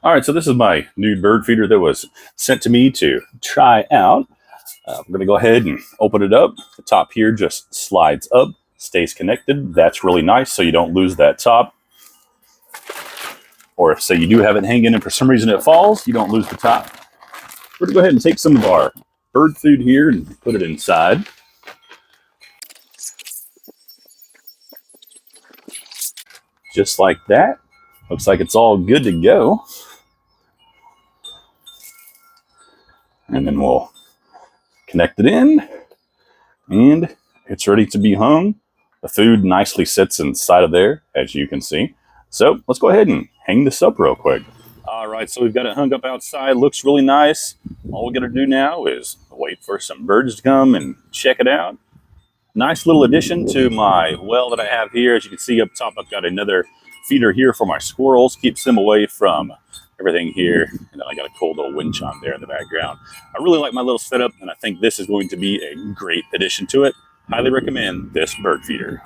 All right, so this is my new bird feeder that was sent to me to try out. We're going to go ahead and open it up. The top here just slides up, stays connected. That's really nice, so you don't lose that top. Or if, say, you do have it hanging and for some reason it falls, you don't lose the top. We're going to go ahead and take some of our bird food here and put it inside. Just like that. Looks like it's all good to go. And then we'll connect it in, and it's ready to be hung. The food nicely sits inside of there, as you can see. So let's go ahead and hang this up real quick. All right, so we've got it hung up outside. Looks really nice. All we got to do now is wait for some birds to come and check it out. Nice little addition to my well that I have here. As you can see up top, I've got another feeder here for my squirrels. Keeps them away from everything here. And then I got a cool little wind chime there in the background. I really like my little setup, and I think this is going to be a great addition to it. Highly recommend this bird feeder.